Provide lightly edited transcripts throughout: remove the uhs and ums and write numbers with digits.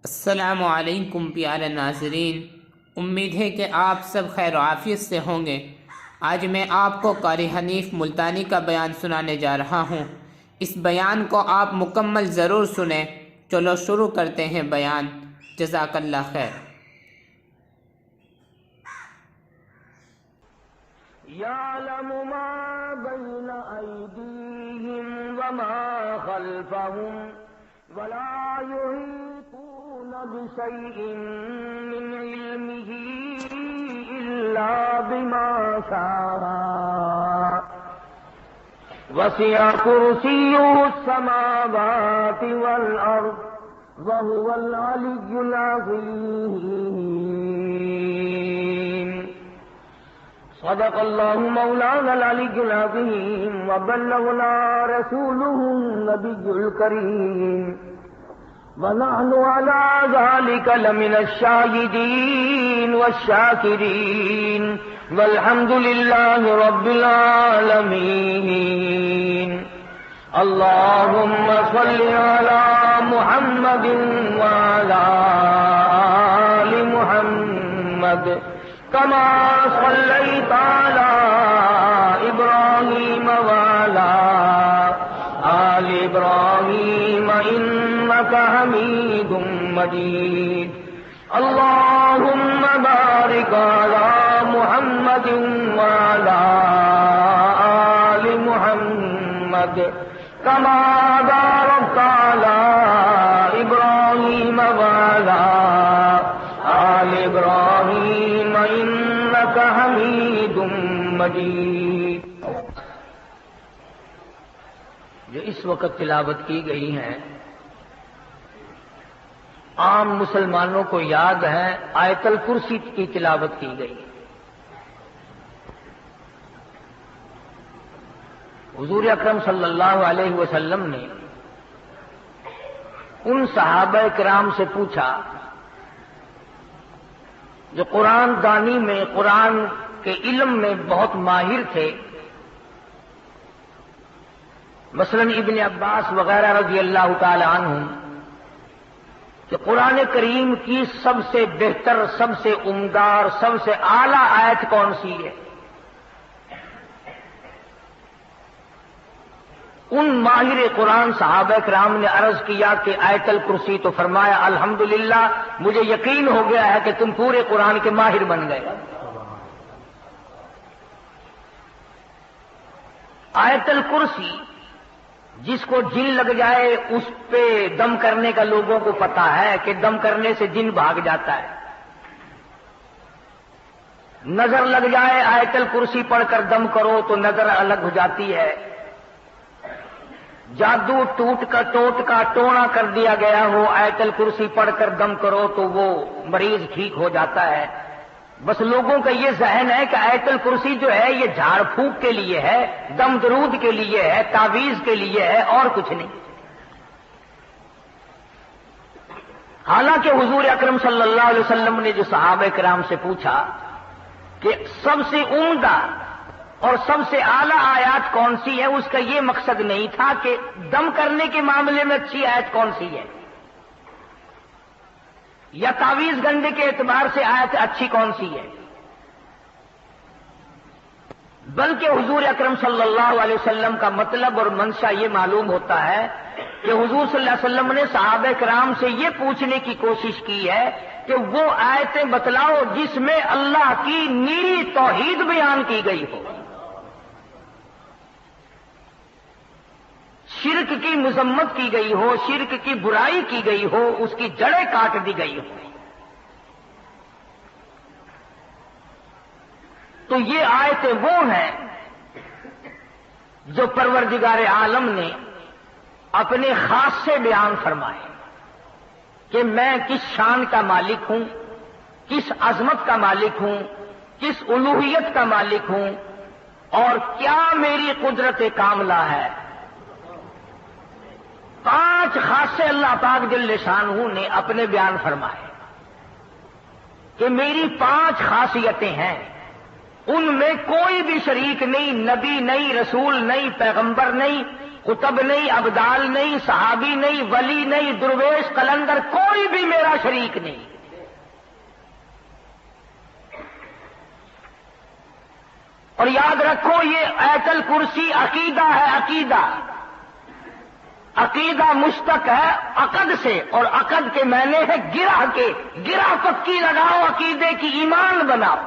السلام علیکم پیارے ناظرین، امید ہے کہ آپ سب خیر و عافیت سے ہوں گے۔ آج میں آپ کو قاری حنیف ملتانی کا بیان سنانے جا رہا ہوں۔ اس بیان کو آپ مکمل ضرور سنیں۔ چلو شروع کرتے ہیں بیان۔ جزاک اللہ خیر۔ يعلم ما بين أيديهم وما خلفهم ولا يحيطون بشيء من علمه إلا بما شاء وسع كرسيه السماوات والأرض وهو العلي العظيم صدق الله مولانا العلي العظيم وبلغنا رسوله النبي الكريم ونحن على ذلك لمن الشاهدين والشاكرين والحمد لله رب العالمين اللهم صل على محمد وعلى آل محمد كما صليت على إبراهيم وعلى آل إبراهيم إنك حميد مجيد اللهم بارك على محمد وعلى آل محمد كما باركت على إبراهيم وعلى آل إبراهيم إنك حميد مجيد۔ جو اس وقت تلاوت کی گئی ہیں عام مسلمانوں کو یاد ہے، آیت الکرسی کی تلاوت کی گئی۔ حضور اکرم صلی اللہ علیہ وسلم نے ان صحابہ کرام سے پوچھا جو قرآن دانی میں، قرآن کے علم میں بہت ماہر تھے، مثلا ابن عباس وغیرہ رضی اللہ تعالی عنہم، کہ قرآن کریم کی سب سے بہتر، سب سے عمدہ اور سب سے اعلیٰ آیت کون سی ہے؟ ان ماہر قرآن صحابہ کرام نے عرض کیا کہ آیت الکرسی، تو فرمایا الحمدللہ مجھے یقین ہو گیا ہے کہ تم پورے قرآن کے ماہر بن گئے۔ آیت الکرسی جس کو جن لگ جائے اس پہ دم کرنے کا لوگوں کو پتا ہے کہ دم کرنے سے جن بھاگ جاتا ہے۔ نظر لگ جائے آیت الکرسی پڑھ کر دم کرو تو نظر الگ ہو جاتی ہے۔ جادو ٹوٹ کا ٹونا کر دیا گیا ہو، آیت الکرسی پڑھ کر دم کرو تو وہ مریض ٹھیک ہو جاتا ہے۔ بس لوگوں کا یہ ذہن ہے کہ آیت الکرسی جو ہے یہ جھاڑ پھونک کے لیے ہے، دم درود کے لیے ہے، تعویذ کے لیے ہے، اور کچھ نہیں۔ حالانکہ حضور اکرم صلی اللہ علیہ وسلم نے جو صحابہ کرام سے پوچھا کہ سب سے عمدہ اور سب سے اعلیٰ آیات کون سی ہے، اس کا یہ مقصد نہیں تھا کہ دم کرنے کے معاملے میں اچھی آیت کون سی ہے یا تعویذ گنڈے کے اعتبار سے آیت اچھی کون سی ہے، بلکہ حضور اکرم صلی اللہ علیہ وسلم کا مطلب اور منشا یہ معلوم ہوتا ہے کہ حضور صلی اللہ علیہ وسلم نے صحابہ کرام سے یہ پوچھنے کی کوشش کی ہے کہ وہ آیتیں بتلاؤ جس میں اللہ کی نیری توحید بیان کی گئی ہو، شرک کی مذمت کی گئی ہو، شرک کی برائی کی گئی ہو، اس کی جڑیں کاٹ دی گئی ہو۔ تو یہ آیتیں وہ ہیں جو پروردگار عالم نے اپنے خاص سے بیان فرمائے کہ میں کس شان کا مالک ہوں، کس عظمت کا مالک ہوں، کس الوہیت کا مالک ہوں، اور کیا میری قدرت کاملہ ہے۔ 5 خاصے اللہ پاک جل شانہ نے اپنے بیان فرمائے کہ میری 5 خاصیتیں ہیں، ان میں کوئی بھی شریک نہیں، نبی نہیں، رسول نہیں، پیغمبر نہیں، قطب نہیں، ابدال نہیں، صحابی نہیں، ولی نہیں، درویش قلندر، کوئی بھی میرا شریک نہیں۔ اور یاد رکھو یہ آیت الکرسی عقیدہ ہے، عقیدہ، عقیدہ مشتق ہے عقد سے، اور عقد کے معنی ہے گرہ کے، گرہ پکی لگاؤ عقیدے کی، ایمان بناؤ۔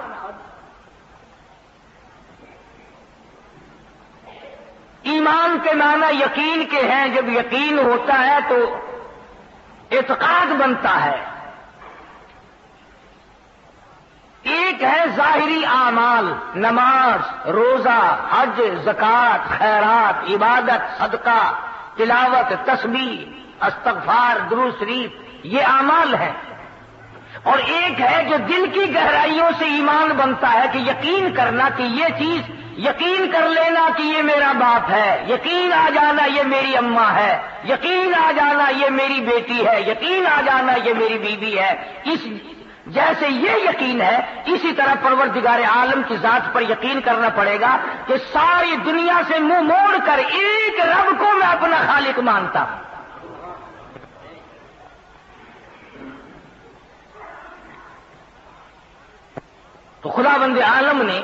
ایمان کے معنی یقین کے ہیں، جب یقین ہوتا ہے تو اعتقاد بنتا ہے۔ ایک ہے ظاہری اعمال، نماز، روزہ، حج، زکوٰۃ، خیرات، عبادت، صدقہ، تلاوت، تسبیح، استغفار، درود شریف، یہ اعمال ہیں۔ اور ایک ہے جو دل کی گہرائیوں سے ایمان بنتا ہے، کہ یقین کرنا کہ یہ چیز، یقین کر لینا کہ یہ میرا باپ ہے، یقین آ جانا یہ میری اماں ہے، یقین آ جانا یہ میری بیٹی ہے، یقین آ جانا یہ میری بیوی ہے۔ اس جیسے یہ یقین ہے، اسی طرح پروردگار عالم کی ذات پر یقین کرنا پڑے گا کہ ساری دنیا سے منہ موڑ کر ایک رب کو میں اپنا خالق مانتا ہوں۔ تو خداوند عالم نے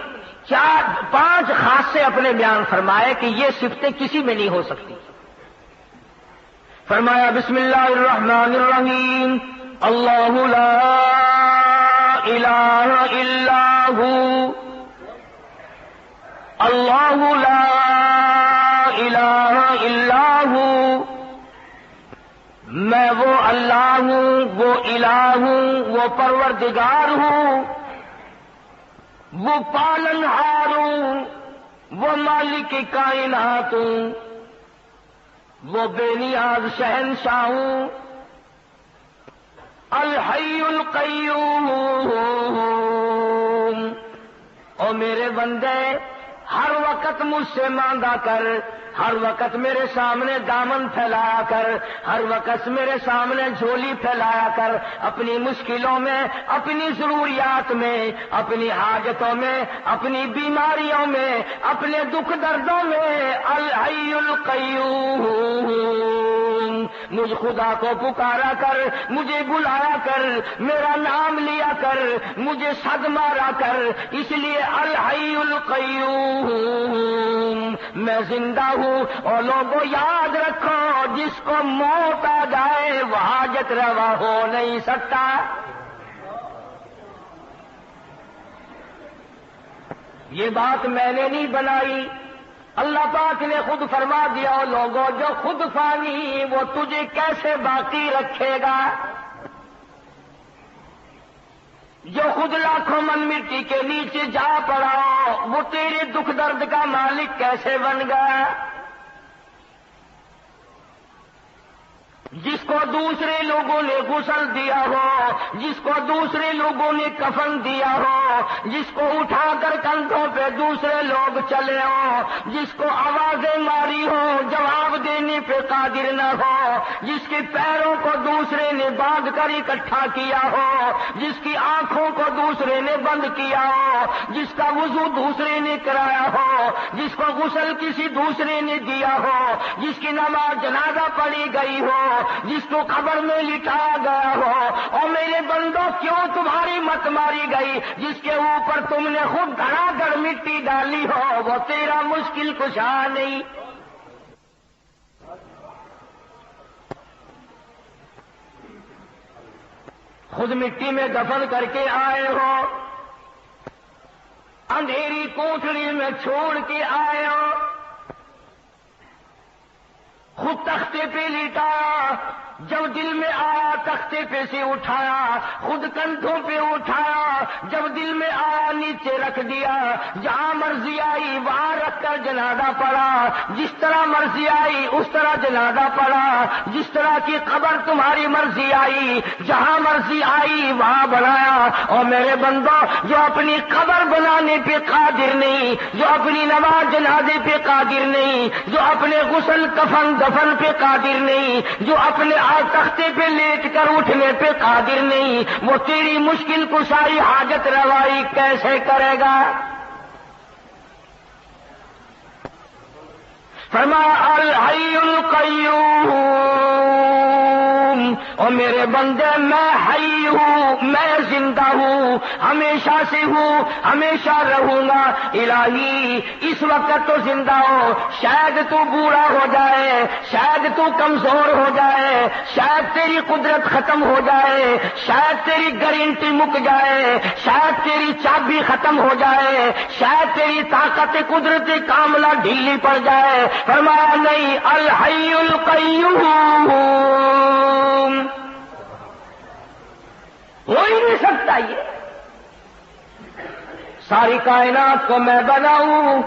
5 خاصے اپنے بیان فرمائے کہ یہ صفتیں کسی میں نہیں ہو سکتی۔ فرمایا بسم اللہ الرحمن الرحیم، اللہ لا الہ الا ہو، اللہ لا الہ الا ہو، میں وہ اللہ ہوں، وہ الہ ہوں، وہ پروردگار ہوں، وہ پالنہار ہوں، وہ مالک کائنات ہوں، وہ بے نیاز شہنشاہ ہوں، الحی القیوم۔ او میرے بندے، ہر وقت مجھ سے مانگا کر، ہر وقت میرے سامنے دامن پھیلایا کر، ہر وقت میرے سامنے جھولی پھیلایا کر، اپنی مشکلوں میں، اپنی ضروریات میں، اپنی حاجتوں میں، اپنی بیماریوں میں، اپنے دکھ دردوں میں۔ الحی القیوم، مجھ خدا کو پکارا کر، مجھے بلایا کر، میرا نام لیا کر، مجھے صد مارا کر، اس لیے الحی القیوم، میں زندہ ہوں۔ اور لوگوں یاد رکھو، جس کو موت آ جائے وہ حاجت روا ہو نہیں سکتا۔ یہ بات میں نے نہیں بنائی، اللہ پاک نے خود فرما دیا۔ اور لوگوں جو خود فانی، وہ تجھے کیسے باقی رکھے گا؟ جو خود لاکھوں من مٹی کے نیچے جا پڑا، وہ تیرے دکھ درد کا مالک کیسے بن گیا؟ جس کو دوسرے لوگوں نے غسل دیا ہو، جس کو دوسرے لوگوں نے کفن دیا ہو، جس کو اٹھا کر کندھوں پہ دوسرے لوگ چلے ہوں، جس کو آوازیں ماری ہو جواب دینے پہ قادر نہ ہو، جس کے پیروں کو دوسرے نے باندھ کر اکٹھا کیا ہو، جس کی آنکھوں کو دوسرے نے بند کیا ہو، جس کا وضو دوسرے نے کرایا ہو، جس کو غسل کسی دوسرے نے دیا ہو، جس کی نماز جنازہ پڑھی گئی ہو، جس کو قبر میں لٹایا گیا ہو۔ اور میرے بندوں، کیوں تمہاری مت ماری گئی؟ جس کے اوپر تم نے خود دھڑا کر مٹی ڈالی ہو، وہ تیرا مشکل کشا نہیں۔ خود مٹی میں دفن کر کے آئے ہو، اندھیری کوٹڑی میں چھوڑ کے آئے ہو، خود تختے پہ لٹایا، جب دل میں آیا تختے پہ سے اٹھایا، خود کندھوں پہ اٹھایا، جب دل میں آیا نیچے رکھ دیا، جہاں مرضی آئی وہاں رکھ کر جنازہ پڑا، جس طرح مرضی آئی اس طرح جنازہ پڑا، جس طرح کی قبر تمہاری مرضی آئی، جہاں مرضی آئی وہاں بنایا۔ اور میرے بندوں، جو اپنی قبر بنانے پہ قادر نہیں، جو اپنی نماز جنازے پہ قادر نہیں، جو اپنے غسل کفن دفن پہ قادر نہیں، جو اپنے تختے پہ لیٹ کر اٹھنے پہ قادر نہیں، وہ تیری مشکل کشائی حاجت روائی کیسے کرے گا؟ فرمایا الحی القیوم، اور میرے بندے میں حی ہوں، میں زندہ ہوں، ہمیشہ سے ہوں، ہمیشہ رہوں گا۔ الہی اس وقت تو زندہ ہو، شاید تو بوڑھا ہو جائے، شاید تو کمزور ہو جائے، شاید تیری قدرت ختم ہو جائے، شاید تیری گارنٹی مک جائے، شاید تیری چابی ختم ہو جائے، شاید تیری طاقت قدرت کاملہ ڈھیلی پڑ جائے۔ فرمایا نہیں، الحی القیوم، ہو ہی نہیں سکتا یہ۔ ساری کائنات کو میں بناؤں،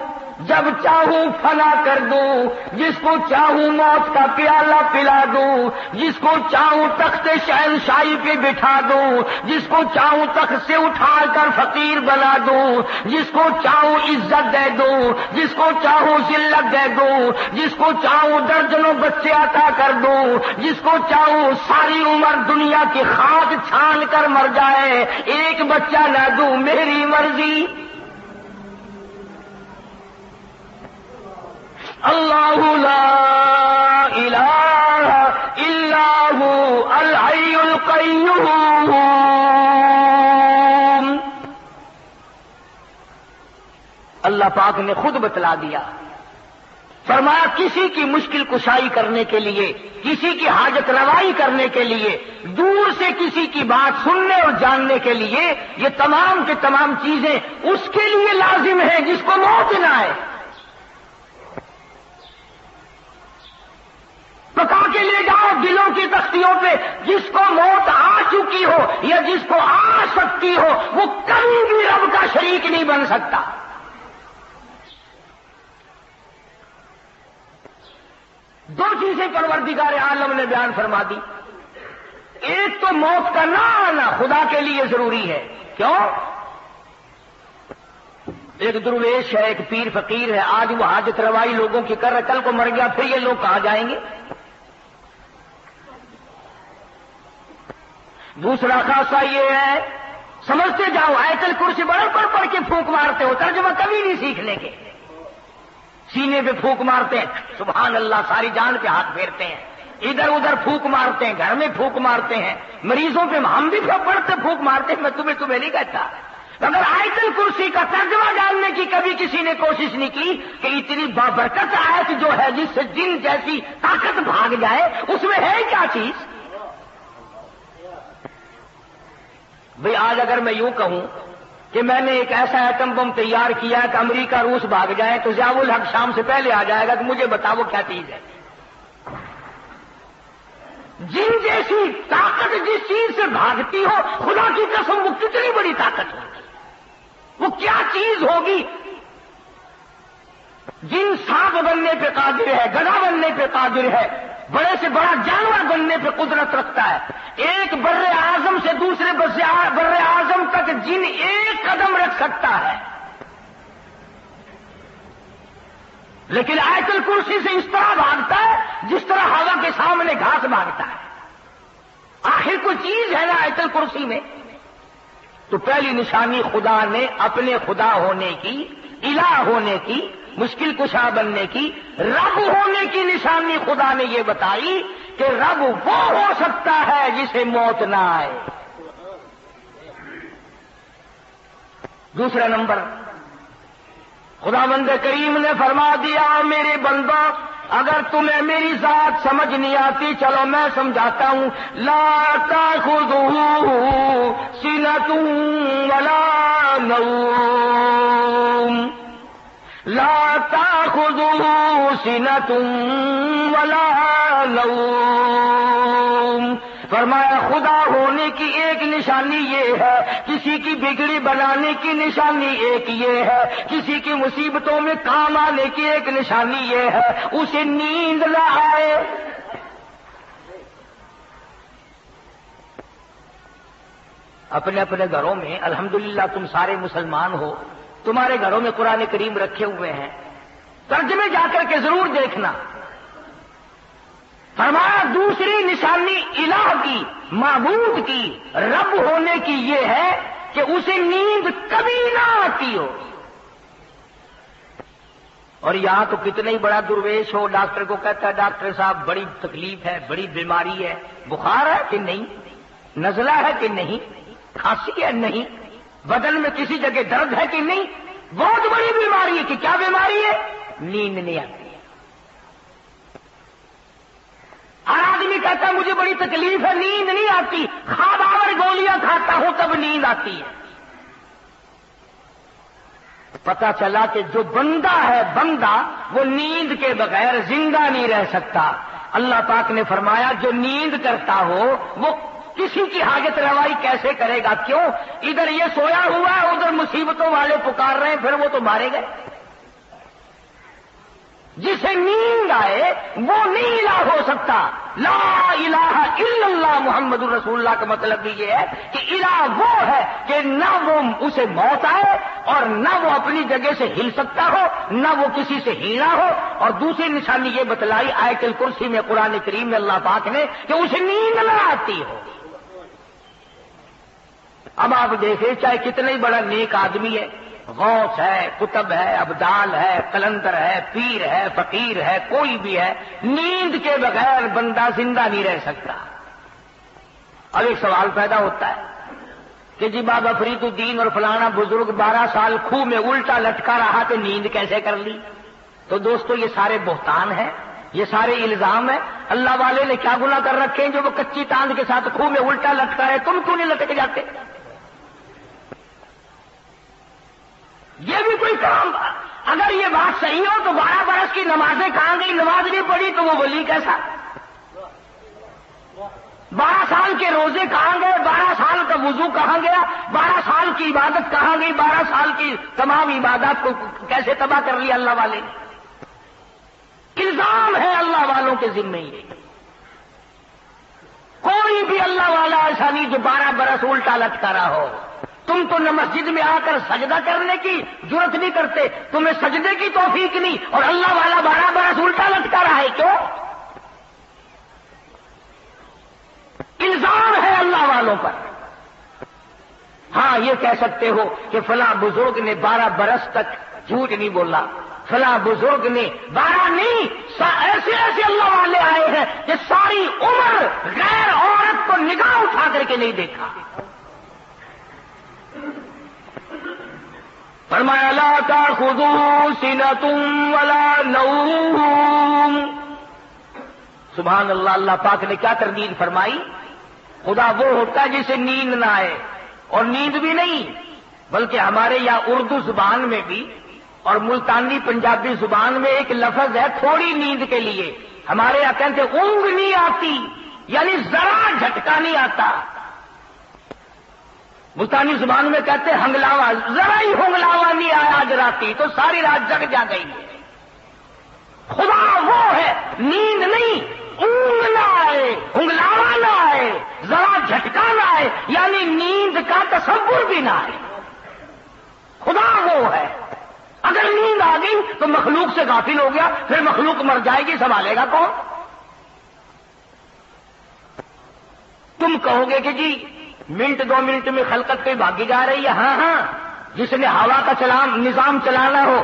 جب چاہوں فنا کر دوں، جس کو چاہوں موت کا پیالہ پلا دوں، جس کو چاہوں تخت شہنشاہی پہ بٹھا دوں، جس کو چاہوں تخت سے اٹھا کر فقیر بنا دوں، جس کو چاہوں عزت دے دوں، جس کو چاہوں ذلت دے دوں، جس کو چاہوں درجنوں بچے عطا کر دوں، جس کو چاہوں ساری عمر دنیا کی خاک چھان کر مر جائے، ایک بچہ نہ دوں، میری مرضی۔ اللہ لا الہ الا ہو الحی القیوم۔ اللہ پاک نے خود بتلا دیا، فرمایا کسی کی مشکل کشائی کرنے کے لیے، کسی کی حاجت روائی کرنے کے لیے، دور سے کسی کی بات سننے اور جاننے کے لیے، یہ تمام کے تمام چیزیں اس کے لیے لازم ہیں جس کو موت نہ آئے۔ پکا کے لے جاؤ دلوں کی تختیوں پہ، جس کو موت آ چکی ہو یا جس کو آ سکتی ہو، وہ کبھی بھی رب کا شریک نہیں بن سکتا۔ دو چیزیں پروردگار عالم نے بیان فرما دی، ایک تو موت کا نہ آنا خدا کے لیے ضروری ہے۔ کیوں؟ ایک درویش ہے، ایک پیر فقیر ہے، آج وہ حاجت روائی لوگوں کی کر رہا، کل کو مر گیا، پھر یہ لوگ کہاں جائیں گے؟ دوسرا خاصہ یہ ہے، سمجھتے جاؤ آیت الکرسی پڑھ کے پھونک مارتے ہو، ترجمہ کبھی نہیں سیکھنے کے، سینے پہ پھونک مارتے ہیں، سبحان اللہ، ساری جان پہ ہاتھ پھیرتے ہیں، ادھر ادھر پھونک مارتے ہیں، گھر میں پھونک مارتے ہیں، مریضوں پہ ہم بھی پڑھتے پھونک مارتے ہیں۔ میں تمہیں نہیں کہتا، اگر آیت الکرسی کا ترجمہ جاننے کی کبھی کسی نے کوشش نہیں کی کہ اتنی بابرکت آیت جو ہے جس سے جن جیسی طاقت بھاگ جائے، اس میں ہے کیا چیز؟ بھئی آج اگر میں یوں کہوں کہ میں نے ایک ایسا ایٹم بم تیار کیا کہ امریکہ روس بھاگ جائے تو ضیاء الحق شام سے پہلے آ جائے گا کہ مجھے بتاؤ وہ کیا چیز ہے؟ جن جیسی طاقت جس چیز سے بھاگتی ہو، خدا کی قسم وہ کتنی بڑی طاقت ہوگی، وہ کیا چیز ہوگی؟ جن سانپ بننے پہ قادر ہے، گدھا بننے پہ قادر ہے، بڑے سے بڑا جانور بننے پہ قدرت رکھتا ہے، ایک بر اعظم سے دوسرے بر اعظم تک جن ایک قدم رکھ سکتا ہے، لیکن آیت الکرسی سے اس طرح بھاگتا ہے جس طرح ہوا کے سامنے گھاس بھاگتا ہے۔ آخر کوئی چیز ہے نا آیت الکرسی میں؟ تو پہلی نشانی خدا نے اپنے خدا ہونے کی، الہ ہونے کی، مشکل کشا بننے کی، رب ہونے کی نشانی خدا نے یہ بتائی کہ رب وہ ہو سکتا ہے جسے موت نہ آئے۔ دوسرا نمبر، خداوند کریم نے فرما دیا، میرے بندو اگر تمہیں میری ذات سمجھ نہیں آتی، چلو میں سمجھاتا ہوں۔ لا تأخذہ سنۃ ولا نوم، لا تأخذہ سنۃ ولا نوم۔ فرمایا خدا ہونے کی ایک نشانی یہ ہے، کسی کی بگڑی بنانے کی نشانی ایک یہ ہے، کسی کی مصیبتوں میں کام آنے کی ایک نشانی یہ ہے، اسے نیند نہ آئے۔ اپنے اپنے گھروں میں الحمدللہ تم سارے مسلمان ہو، تمہارے گھروں میں قرآن کریم رکھے ہوئے ہیں، ترجمے جا کر کے ضرور دیکھنا۔ فرمایا دوسری نشانی الہ کی، معبود کی، رب ہونے کی یہ ہے کہ اسے نیند کبھی نہ آتی ہو۔ اور یہاں تو کتنا ہی بڑا درویش ہو، ڈاکٹر کو کہتا ہے ڈاکٹر صاحب بڑی تکلیف ہے، بڑی بیماری ہے، بخار ہے کہ نہیں، نزلہ ہے کہ نہیں، کھانسی ہے نہیں، بدن میں کسی جگہ درد ہے کہ نہیں، بہت بڑی بیماری ہے کہ کیا بیماری ہے؟ نیند نہیں آتی ہے۔ ہر آدمی کہتا ہے مجھے بڑی تکلیف ہے، نیند نہیں آتی، خواب آور گولیاں کھاتا ہوں تب نیند آتی ہے۔ پتا چلا کہ جو بندہ ہے بندہ وہ نیند کے بغیر زندہ نہیں رہ سکتا۔ اللہ پاک نے فرمایا جو نیند کرتا ہو وہ کسی کی حاجت روائی کیسے کرے گا؟ کیوں؟ ادھر یہ سویا ہوا ہے، ادھر مصیبتوں والے پکار رہے ہیں، پھر وہ تو مارے گئے۔ جسے نیند آئے وہ نہیں الہ ہو سکتا۔ لا الہ الا اللہ محمد الرسول اللہ کا مطلب بھی یہ ہے کہ الہ وہ ہے کہ نہ وہ اسے موت آئے اور نہ وہ اپنی جگہ سے ہل سکتا ہو، نہ وہ کسی سے ہیلا ہو۔ اور دوسری نشانی یہ بتلائی آیت الکرسی میں قرآن کریم میں اللہ پاک نے کہ اسے نیند نہ آتی ہو۔ اب آپ دیکھیں چاہے کتنا ہی بڑا نیک آدمی ہے، غوث ہے، قطب ہے، ابدال ہے، قلندر ہے، پیر ہے، فقیر ہے، کوئی بھی ہے، نیند کے بغیر بندہ زندہ نہیں رہ سکتا۔ اب ایک سوال پیدا ہوتا ہے کہ جی بابا فرید الدین اور فلانا بزرگ 12 سال کھوہ میں الٹا لٹکا رہا تو نیند کیسے کر لی؟ تو دوستو یہ سارے بہتان ہیں، یہ سارے الزام ہیں۔ اللہ والے نے کیا گناہ کر رکھے ہیں جو وہ کچی تاند کے ساتھ کھوہ میں الٹا لٹکا ہے؟ تم کیوں نہیں لٹک جاتے؟ یہ بھی کوئی کام؟ اگر یہ بات صحیح ہو تو 12 برس کی نمازیں کہاں گئی؟ نماز نہیں پڑھی تو وہ ولی کیسا؟ 12 سال کے روزے کہاں گئے؟ 12 سال کا وضو کہاں گیا؟ 12 سال کی عبادت کہاں گئی؟ 12 سال کی تمام عبادات کو کیسے تباہ کر لیا اللہ والے نے؟ الزام ہے اللہ والوں کے ذمہ یہ۔ کوئی بھی اللہ والا ایسا نہیں جو 12 برس الٹا لٹکا رہا ہو۔ تم تو نہ مسجد میں آ کر سجدہ کرنے کی جرت نہیں کرتے، تمہیں سجدے کی توفیق نہیں، اور اللہ والا 12 برس الٹا لٹکا رہا ہے، کیوں؟ الزام ہے اللہ والوں پر۔ ہاں یہ کہہ سکتے ہو کہ فلاں بزرگ نے 12 برس تک جھوٹ نہیں بولا، فلاں بزرگ نے 12 نہیں، ایسے ایسے اللہ والے آئے ہیں کہ ساری عمر غیر عورت کو نگاہ اٹھا کر کے نہیں دیکھا۔ فرمایا لا تأخذوا سنة ولا نوم۔ سبحان اللہ، اللہ پاک نے کیا تردید فرمائی؟ خدا وہ ہوتا ہے جسے نیند نہ آئے، اور نیند بھی نہیں بلکہ ہمارے یہاں اردو زبان میں بھی اور ملتانی پنجابی زبان میں ایک لفظ ہے تھوڑی نیند کے لیے۔ ہمارے یہاں کہتے اونگ نہیں آتی، یعنی ذرا جھٹکا نہیں آتا۔ ملتانی زبان میں کہتے ہنگلاوا، ذرا ہی ہنگلاوا نہیں آیا آج راتی تو ساری رات جگ جا گئی۔ خدا وہ ہے نیند نہیں، اونگ نہ آئے، ہنگلاوا نہ آئے، ذرا جھٹکا نہ آئے، یعنی نیند کا تصور بھی نہ آئے۔ خدا وہ ہے۔ اگر نیند آ گئی تو مخلوق سے غافل ہو گیا، پھر مخلوق مر جائے گی، سنبھالے گا کون؟ تم کہو گے کہ جی منٹ 2 منٹ میں خلقت پہ بھاگی جا رہی ہے۔ ہاں ہاں، جس نے ہوا کا نظام چلانا ہو،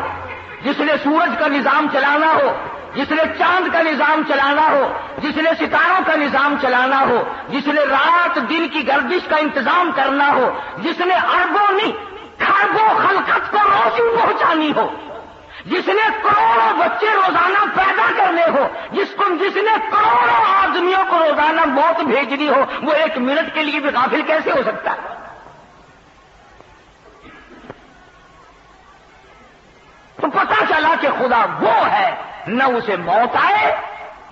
جس نے سورج کا نظام چلانا ہو، جس نے چاند کا نظام چلانا ہو، جس نے ستاروں کا نظام چلانا ہو، جس نے رات دن کی گردش کا انتظام کرنا ہو، جس نے اربوں نہیں کھربوں خلقت کو روزی پہنچانی ہو، جس نے کروڑوں بچے روزانہ پیدا کرنے ہو، جس نے کروڑوں آدمیوں کو روزانہ موت بھیجنی ہو، وہ 1 منٹ کے لیے بھی غافل کیسے ہو سکتا ہے؟ تو پتہ چلا کہ خدا وہ ہے، نہ اسے موت آئے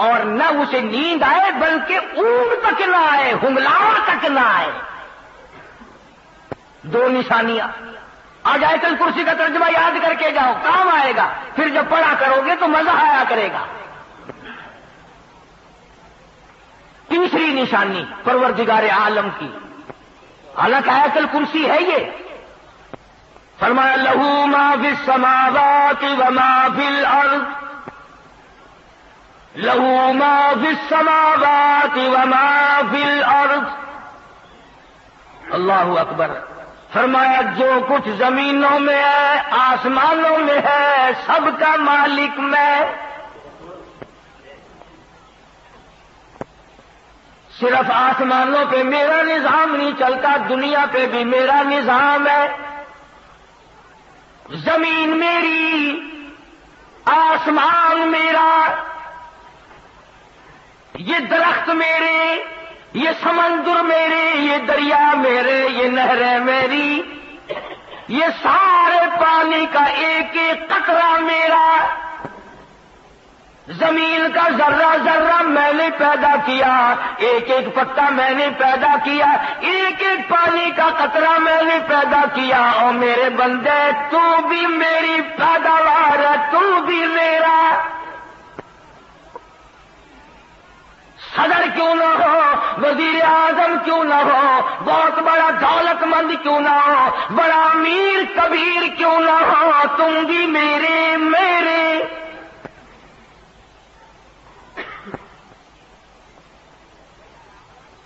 اور نہ اسے نیند آئے، بلکہ اونگ تک نہ آئے، ہنگلاوا تک نہ آئے۔ 2 نشانیاں۔ آج آیت الکرسی کا ترجمہ یاد کر کے جاؤ، کام آئے گا، پھر جب پڑھا کرو گے تو مزہ آیا کرے گا۔ تیسری نشانی پروردگار عالم کی، حالانکہ آیت الکرسی ہے یہ، فرمایا لہو ما فی السماوات وما فی الارض، لہو ما فی السماوات وما فی الارض۔ اللہ اکبر۔ فرمایا جو کچھ زمینوں میں ہے آسمانوں میں ہے سب کا مالک میں، صرف آسمانوں پہ میرا نظام نہیں چلتا، دنیا پہ بھی میرا نظام ہے، زمین میری، آسمان میرا، یہ درخت میرے، یہ سمندر میرے، یہ دریا میرے، یہ نہریں میری، یہ سارے پانی کا ایک ایک قطرہ میرا، زمین کا ذرہ ذرہ میں نے پیدا کیا، ایک ایک پتا میں نے پیدا کیا، ایک ایک پانی کا قطرہ میں نے پیدا کیا، اور میرے بندے تو بھی میری پیداوار ہے، تو بھی میرا، صدر کیوں نہ ہو، وزیر اعظم کیوں نہ ہو، بہت بڑا دولت مند کیوں نہ ہو، بڑا امیر کبیر کیوں نہ ہو، تم بھی میرے میرے،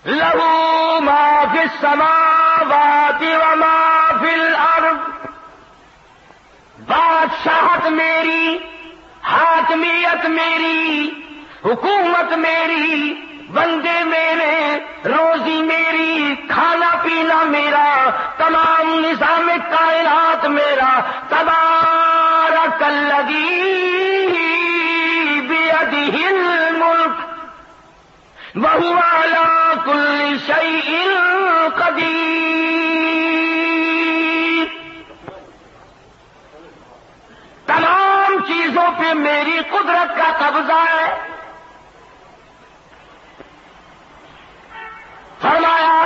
لہو ما فی السماوات وما فی الارض، بادشاہت میری، حاکمیت میری، حکومت میری، بندے میرے، روزی میری، کھانا پینا میرا، تمام نظام کائنات میرا، تبارک الذی بیدہ الملک وہو علی کل شیء قدیر، تمام چیزوں پہ میری قدرت کا قبضہ ہے، فرمایا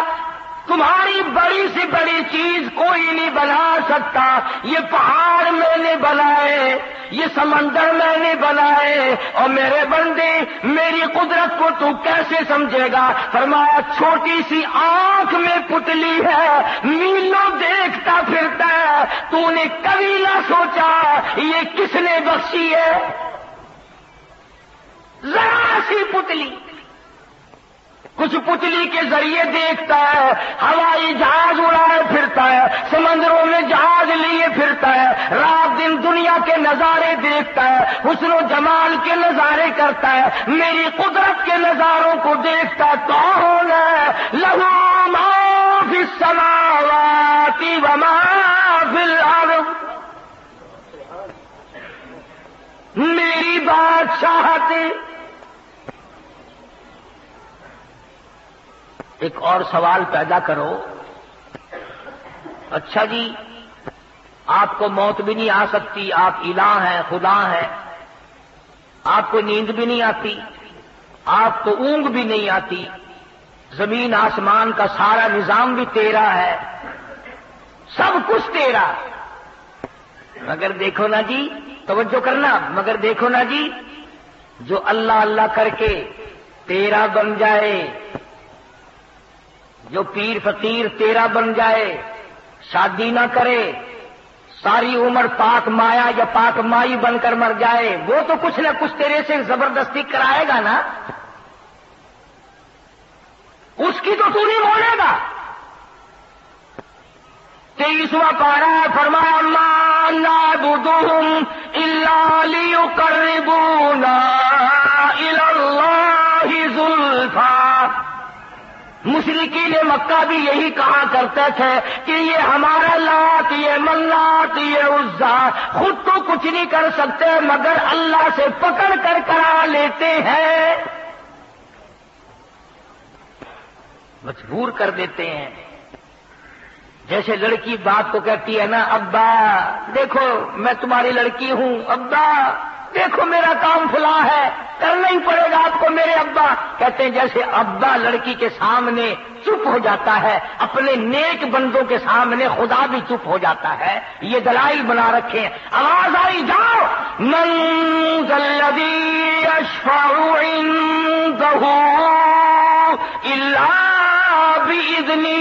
تمہاری بڑی سے بڑی چیز کوئی نہیں بنا سکتا، یہ پہاڑ میں نے بنائے، یہ سمندر میں نے بنائے، اور میرے بندے میری قدرت کو تو کیسے سمجھے گا؟ فرمایا چھوٹی سی آنکھ میں پتلی ہے، میلوں دیکھتا پھرتا ہے، تو نے کبھی نہ سوچا یہ کس نے بخشی ہے؟ ذرا سی پتلی، کچھ پتلی کے ذریعے دیکھتا ہے، ہوائی جہاز اڑائے پھرتا ہے، سمندروں میں جہاز لیے پھرتا ہے، رات دن دنیا کے نظارے دیکھتا ہے، حسن و جمال کے نظارے کرتا ہے، میری قدرت کے نظاروں کو دیکھتا ہے، کون ہے؟ لہو ما فی السماوات وما فی الارض، میری بادشاہت۔ ایک اور سوال پیدا کرو، اچھا جی آپ کو موت بھی نہیں آ سکتی، آپ الہ ہیں، خدا ہیں، آپ کو نیند بھی نہیں آتی، آپ کو اونگ بھی نہیں آتی، زمین آسمان کا سارا نظام بھی تیرا ہے، سب کچھ تیرا، مگر دیکھو نا جی، توجہ کرنا، مگر دیکھو نا جی، جو اللہ اللہ کر کے تیرا بن جائے، جو پیر فقیر تیرا بن جائے، شادی نہ کرے، ساری عمر پاک مایا یا پاک مائی بن کر مر جائے، وہ تو کچھ نہ کچھ تیرے سے زبردستی کرائے گا نا، اس کی تو نہیں بولے گا۔ 23واں پارہ فرمایا ما نعبدهم الا ليقربونا الى الله زلفى، مشرکین مکہ بھی یہی کہا کرتے تھے کہ یہ ہمارا لات، یہ منات، یہ عزا خود تو کچھ نہیں کر سکتے مگر اللہ سے پکڑ کر کرا لیتے ہیں، مجبور کر دیتے ہیں۔ جیسے لڑکی باپ کو کہتی ہے نا، ابا دیکھو میں تمہاری لڑکی ہوں، ابا دیکھو میرا کام فلاں ہے، کرنا ہی پڑے گا آپ کو میرے ابا، کہتے ہیں جیسے ابا لڑکی کے سامنے چپ ہو جاتا ہے، اپنے نیک بندوں کے سامنے خدا بھی چپ ہو جاتا ہے، یہ دلائل بنا رکھے ہیں۔ آواز آئی جاؤ، من ذا الذی یشفع عنده الا باذنہ،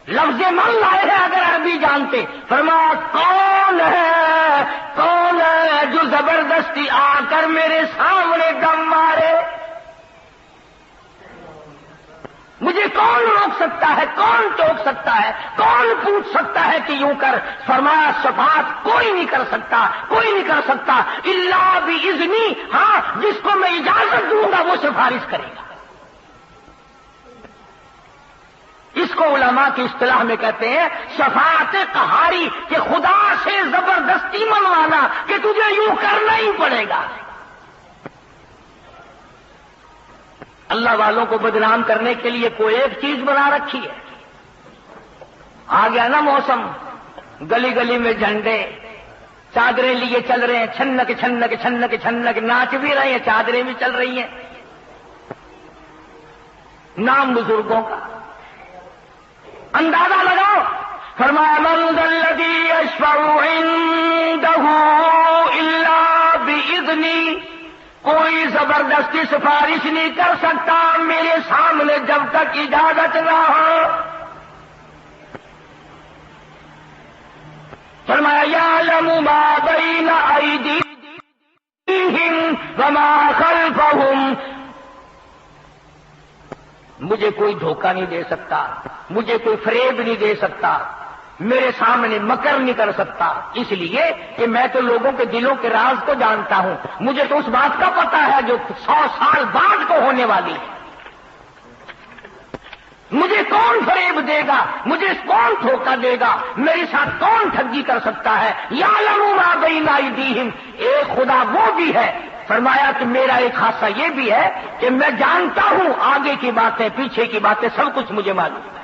لفظ من لائے ہیں اگر عربی جانتے، فرمایا کون ہے جو زبردستی آ کر میرے سامنے دم مارے؟ مجھے کون روک سکتا ہے، کون ٹوک سکتا ہے، کون پوچھ سکتا ہے کہ یوں کر؟ فرمایا شفاعت کوئی نہیں کر سکتا، کوئی نہیں کر سکتا الا باذنی، ہاں جس کو میں اجازت دوں گا وہ سفارش کرے گا۔ اس کو علماء کی اصطلاح میں کہتے ہیں شفاعت قہاری، کہ خدا سے زبردستی منوانا کہ تجھے یوں کرنا ہی پڑے گا۔ اللہ والوں کو بدنام کرنے کے لیے کوئی ایک چیز بنا رکھی ہے۔ آ گیا نا موسم، گلی گلی میں جھنڈے، چادریں لیے چل رہے ہیں، چھنک چھنک چھنک چھنک، ناچ بھی رہے ہیں، چادریں بھی چل رہی ہیں، نام بزرگوں کا اندازہ لگاؤ۔ فرمایا من ذا الذی یشفع عنده الا باذنی، کوئی زبردستی سفارش نہیں کر سکتا میرے سامنے جب تک اجازت نہ ہو۔ فرمایا یعلم ما بین ایدیہم وما خلفہم، مجھے کوئی دھوکہ نہیں دے سکتا، مجھے کوئی فریب نہیں دے سکتا، میرے سامنے مکر نہیں کر سکتا، اس لیے کہ میں تو لوگوں کے دلوں کے راز کو جانتا ہوں، مجھے تو اس بات کا پتا ہے جو 100 سال بعد کو ہونے والی ہے۔ مجھے کون فریب دے گا، مجھے کون دھوکہ دے گا، میرے ساتھ کون ٹھگی کر سکتا ہے؟ یعلم ما بین ایدیہم، ایک خدا وہ بھی ہے۔ فرمایا کہ میرا ایک خاصہ یہ بھی ہے کہ میں جانتا ہوں آگے کی باتیں، پیچھے کی باتیں، سب کچھ مجھے معلوم ہے،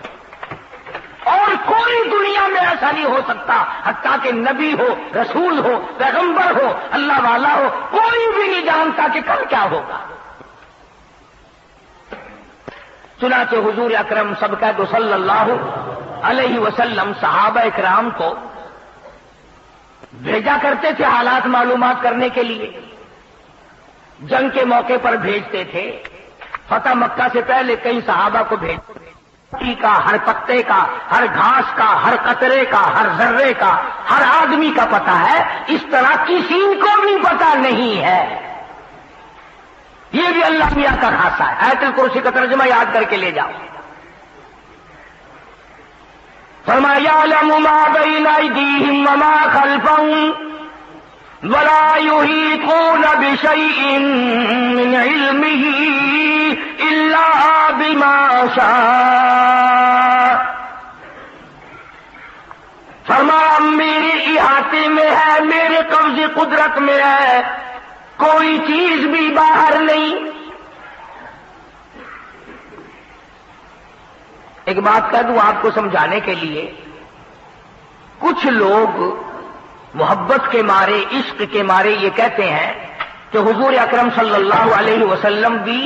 اور کوئی دنیا میں ایسا نہیں ہو سکتا، حتیٰ کہ نبی ہو، رسول ہو، پیغمبر ہو، اللہ والا ہو، کوئی بھی نہیں جانتا کہ کل کیا ہوگا۔ چنانچہ حضور اکرم سب کا صلی اللہ علیہ وسلم صحابہ اکرام کو بھیجا کرتے تھے حالات معلومات کرنے کے لیے، جنگ کے موقع پر بھیجتے تھے۔ فتح مکہ سے پہلے کئی صحابہ کو بھیجتے کا، ہر پتے کا، ہر گھاس کا، ہر قطرے کا، ہر ذرے کا، ہر آدمی کا پتہ ہے، اس طرح کسی کو بھی پتہ نہیں ہے۔ یہ بھی اللہ میاں کا خاصہ ہے۔ آیت الکرسی کا ترجمہ یاد کر کے لے جاؤ۔ فرمایا یعلم ما بین ایدیہم وما خلفہم ولا یحیطون بشیء من علمہ الا بما شاء، فرمایا میرے احاطے میں ہے، میرے قبض قدرت میں ہے، کوئی چیز بھی باہر نہیں۔ ایک بات کہہ دوں آپ کو سمجھانے کے لیے، کچھ لوگ محبت کے مارے، عشق کے مارے یہ کہتے ہیں کہ حضور اکرم صلی اللہ علیہ وسلم بھی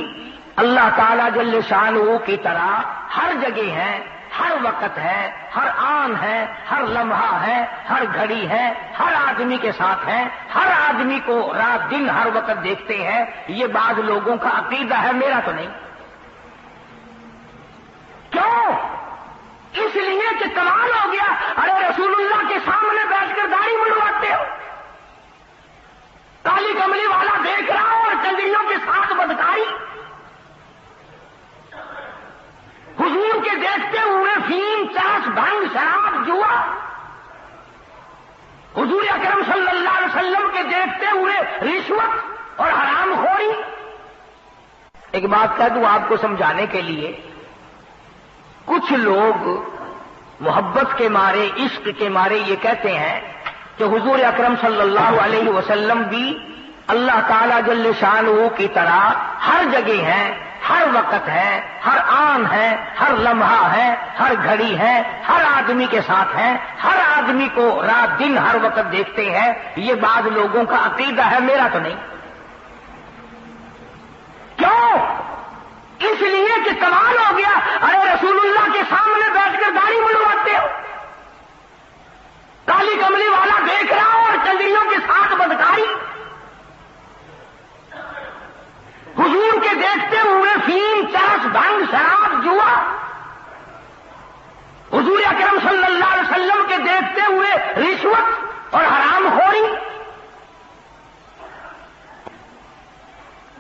اللہ تعالی جل شانہ کی طرح ہر جگہ ہیں، ہر وقت ہے، ہر آن ہے، ہر لمحہ ہے، ہر گھڑی ہے، ہر آدمی کے ساتھ ہیں، ہر آدمی کو رات دن ہر وقت دیکھتے ہیں۔ یہ بعض لوگوں کا عقیدہ ہے، میرا تو نہیں۔ کیوں؟ اس لیے کہ کمال ہو گیا، ارے رسول اللہ کے سامنے بیٹھ کر داڑھی منڈواتے ہو، کالی کملی والا دیکھ رہا ہو اور چندریوں کے ساتھ بدکاری، حضور کے دیکھتے ہوئے فیم، چاس، بھنگ، شراب، جوا، حضور اکرم صلی اللہ علیہ وسلم کے دیکھتے ہوئے رشوت اور حرام خوری۔ ایک بات کہہ دوں آپ کو سمجھانے کے لیے، کچھ لوگ محبت کے مارے، عشق کے مارے یہ کہتے ہیں کہ حضور اکرم صلی اللہ علیہ وسلم بھی اللہ تعالی جل شانہ کی طرح ہر جگہ ہیں، ہر وقت ہے، ہر آن ہے، ہر لمحہ ہے، ہر گھڑی ہے، ہر آدمی کے ساتھ ہیں، ہر آدمی کو رات دن ہر وقت دیکھتے ہیں۔ یہ بعض لوگوں کا عقیدہ ہے، میرا تو نہیں۔ کیوں؟ اس لیے کہ کمال ہو گیا، ارے رسول اللہ کے سامنے بیٹھ کر داڑھی منڈواتے ہو، کالی کملی والا دیکھ رہا ہو اور چندریوں کے ساتھ بدکاری، حضور کے دیکھتے ہوئے فیم، چرس، بھنگ، شراب، جوا، حضور اکرم صلی اللہ علیہ وسلم کے دیکھتے ہوئے رشوت اور حرام خوری۔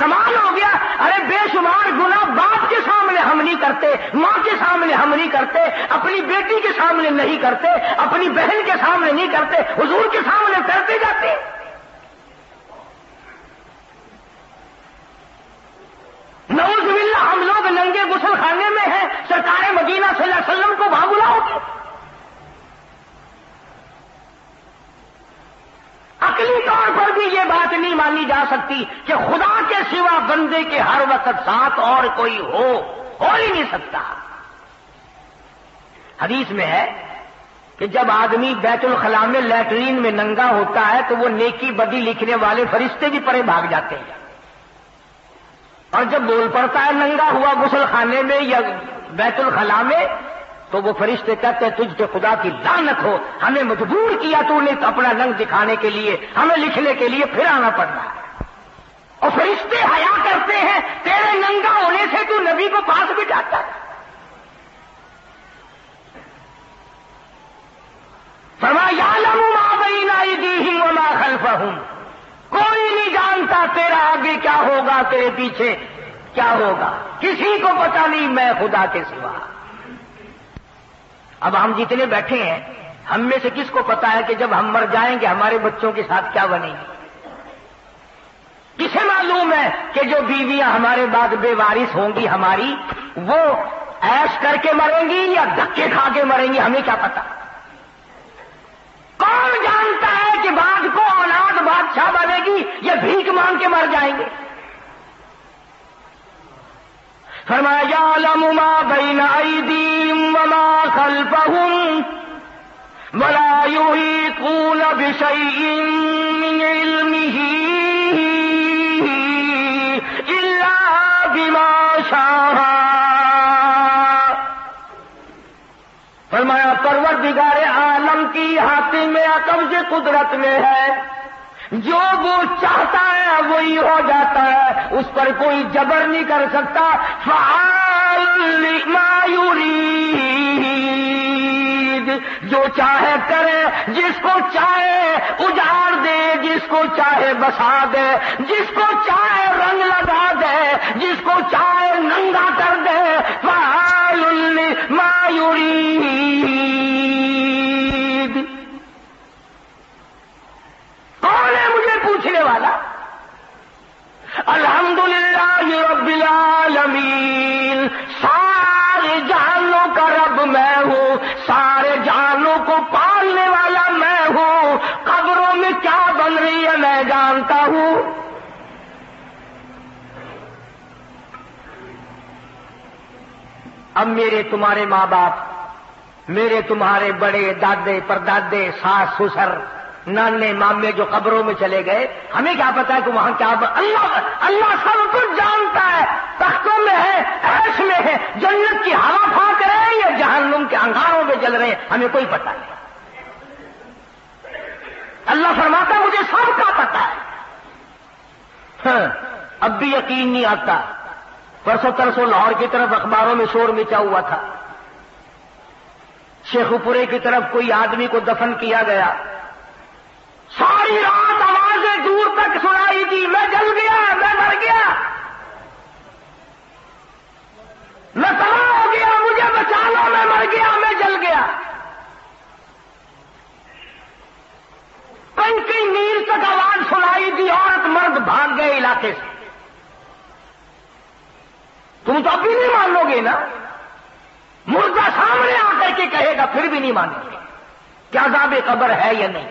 کمال ہو گیا. ارے بے شمار گناہ باپ کے سامنے ہم نہیں کرتے, ماں کے سامنے ہم نہیں کرتے, اپنی بیٹی کے سامنے نہیں کرتے, اپنی بہن کے سامنے نہیں کرتے, حضور کے سامنے کرتے جاتے. نعوذ باللہ ہم لوگ ننگے غسل خانے میں ہیں, سرکار مدینہ صلی اللہ علیہ وسلم کو وہاں بلاؤ گے. عقلی طور پر بھی یہ بات نہیں مانی جا سکتی کہ خدا کے سوا بندے کے ہر وقت ساتھ اور کوئی ہو ہی نہیں سکتا. حدیث میں ہے کہ جب آدمی بیت الخلاء میں لیٹرین میں ننگا ہوتا ہے تو وہ نیکی بدی لکھنے والے فرشتے بھی پرے بھاگ جاتے ہیں, اور جب بول پڑتا ہے ننگا ہوا غسل خانے میں یا بیت الخلاء میں تو وہ فرشتے کہتے ہیں تجھ پہ خدا کی لعنت ہو, ہمیں مجبور کیا تو نے اپنا رنگ دکھانے کے لیے, ہمیں لکھنے کے لیے پھر آنا پڑ رہا ہے. اور فرشتے حیا کرتے ہیں تیرے ننگا ہونے سے تو نبی کو پاس بھی جاتا ہے. فرمایا یعلم ما بین ایدیہم وما خلفہم, کوئی نہیں جانتا تیرا آگے کیا ہوگا, تیرے پیچھے کیا ہوگا, کسی کو پتا نہیں میں خدا کے سوا. اب ہم جتنے بیٹھے ہیں ہم میں سے کس کو پتا ہے کہ جب ہم مر جائیں گے ہمارے بچوں کے ساتھ کیا بنے گی؟ کسے معلوم ہے کہ جو بیویاں ہمارے بعد بے وارث ہوں گی ہماری, وہ عیش کر کے مریں گی یا دھکے کھا کے مریں گی؟ ہمیں کیا پتا. کون جانتا ہے کہ بعد کو اولاد بادشاہ بنے گی یا بھیک مانگ کے مر جائیں گے؟ فرمایا یعلم ما بین ایدیہم وما خلفہم ولا یحیطون بشیء من علمہ الا بما شاء. فرمایا پروردگار عالم کی ہاتھ میں قبض قدرت میں ہے, جو وہ چاہتا ہے وہی ہو جاتا ہے, اس پر کوئی جبر نہیں کر سکتا. فعال لما یرید, جو چاہے کرے, جس کو چاہے اجاڑ دے, جس کو چاہے بسا دے, جس کو چاہے رنگ لگا دے, جس کو چاہے ننگا کر دے. فعال لما یرید. کون ہے مجھے پوچھنے والا؟ الحمدللہ رب العالمین, سارے جہانوں کا رب میں ہوں, سارے جہانوں کو پالنے والا میں ہوں. قبروں میں کیا بن رہی ہے میں جانتا ہوں. اب میرے تمہارے ماں باپ, میرے تمہارے بڑے دادے پردادے, ساس سسر, نانے مامے جو قبروں میں چلے گئے, ہمیں کیا پتا ہے کہ وہاں کیا اللہ سب کچھ جانتا ہے. تختوں میں ہے, عیش میں ہے, جنت کی ہوا پھونک رہے ہیں یا جہنم کے انگاروں میں جل رہے ہیں, ہمیں کوئی پتا نہیں. اللہ فرماتا مجھے سب کا پتا ہے. ہاں, اب بھی یقین نہیں آتا. پرسوں ترسوں لاہور کی طرف اخباروں میں شور مچا ہوا تھا, شیخو پورے کی طرف کوئی آدمی کو دفن کیا گیا. ساری رات آوازیں دور تک سنائی دی, میں جل گیا, میں مر گیا, میں تباہ ہو گیا, مجھے بچا لو, میں مر گیا, میں جل گیا. کئی کئی میل تک آواز سنائی دی, عورت مرد بھاگ گئے علاقے سے. تم تو اب بھی نہیں مان لو گے نا, مردہ سامنے آ کر کے کہے گا پھر بھی نہیں مانیں گے کیا عذاب قبر ہے یا نہیں.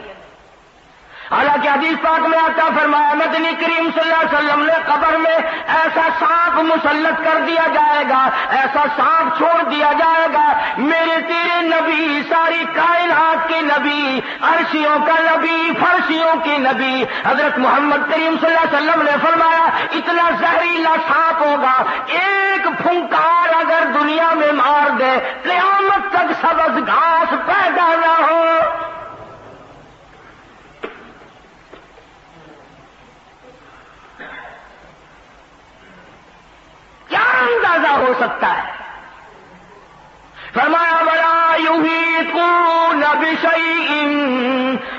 حالانکہ حدیث پاک میں آتا فرمایا مدنی کریم صلی اللہ علیہ وسلم نے قبر میں ایسا سانپ مسلط کر دیا جائے گا, ایسا سانپ چھوڑ دیا جائے گا. میرے تیرے نبی, ساری کائنات کے نبی, عرشیوں کا نبی, فرشیوں کے نبی حضرت محمد کریم صلی اللہ علیہ وسلم نے فرمایا اتنا زہریلا سانپ ہوگا, ایک پھنکار اگر دنیا میں مار دے قیامت تک سبز گھاس پیدا نہ ہو. کیا اندازہ ہو سکتا ہے؟ فرمایا ولا یحیطون بشیء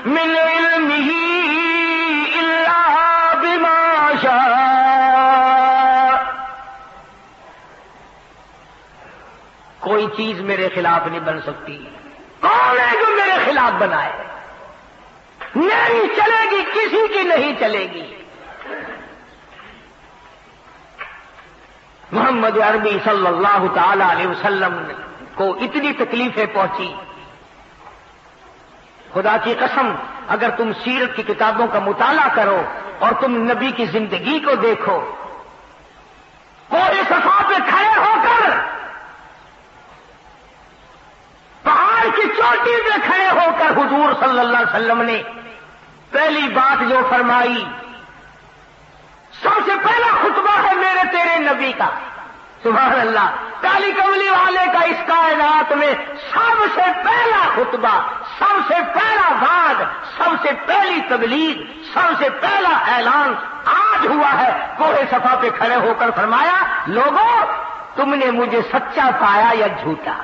من علمہ الا بما شاء. میرے خلاف نہیں بن سکتی؟ کون ہے جو میرے خلاف بنائے؟ نہیں چلے گی، کسی کی نہیں چلے گی۔ محمد عربی صلی اللہ تعالی علیہ وسلم کو اتنی تکلیفیں پہنچی، خدا کی قسم اگر تم سیرت کی کتابوں کا مطالعہ کرو اور تم نبی کی زندگی کو دیکھو، کوئی صفا پہ کھڑے ہو کر، پہاڑ کی چوٹی پہ کھڑے ہو کر حضور صلی اللہ علیہ وسلم نے پہلی بات جو فرمائی، سب سے پہلا خطبہ ہے میرے تیرے نبی کا، سبحان اللہ، کالی کملی والے کا اس کائنات میں سب سے پہلا خطبہ، سب سے پہلا وعد، سب سے پہلی تبلیغ، سب سے پہلا اعلان آج ہوا ہے۔ کوہ صفا پہ کھڑے ہو کر فرمایا، لوگوں تم نے مجھے سچا پایا یا جھوٹا؟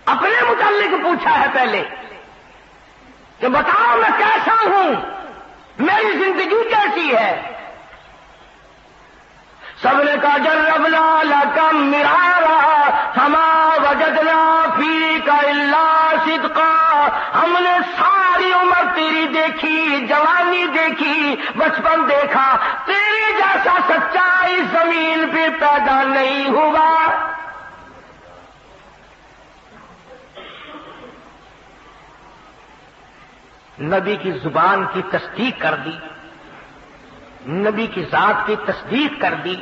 اپنے متعلق پوچھا ہے پہلے کہ بتاؤ میں کیسا ہوں، میری زندگی کیسی ہے؟ سب نے کہا جربنا لکم مرارا فما وجدنا فیک الا صدقا، ہم نے ساری عمر تیری دیکھی، جوانی دیکھی، بچپن دیکھا، تیری جیسا سچا اس زمین پہ پیدا نہیں ہوا۔ نبی کی زبان کی تصدیق کر دی، نبی کی ذات کی تصدیق کر دی۔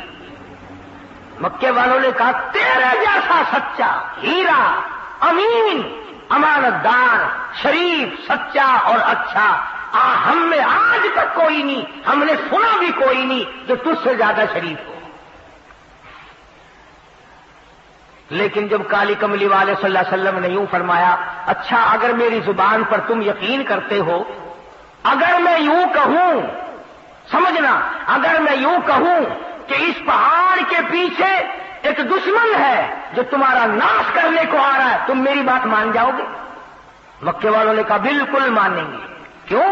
مکے والوں نے کہا تیرے جیسا سچا، ہیرا، امین، امانت دار، شریف، سچا اور اچھا ہم میں آج تک کوئی نہیں، ہم نے سنا بھی کوئی نہیں جو تجھ سے زیادہ شریف ہو۔ لیکن جب کالی کملی والے صلی اللہ علیہ وسلم نے یوں فرمایا، اچھا اگر میری زبان پر تم یقین کرتے ہو، اگر میں یوں کہوں، سمجھنا، اگر میں یوں کہوں کہ اس پہاڑ کے پیچھے ایک دشمن ہے جو تمہارا ناش کرنے کو آ رہا ہے، تم میری بات مان جاؤ گے؟ مکے والوں نے کہا بالکل مانیں گے۔ کیوں؟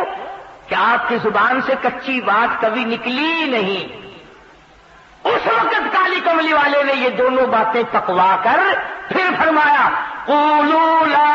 کہ آپ کی زبان سے کچی بات کبھی نکلی نہیں۔ اس وقت کالی کملی والے نے یہ دونوں باتیں تقوا کر پھر فرمایا، قولوا لا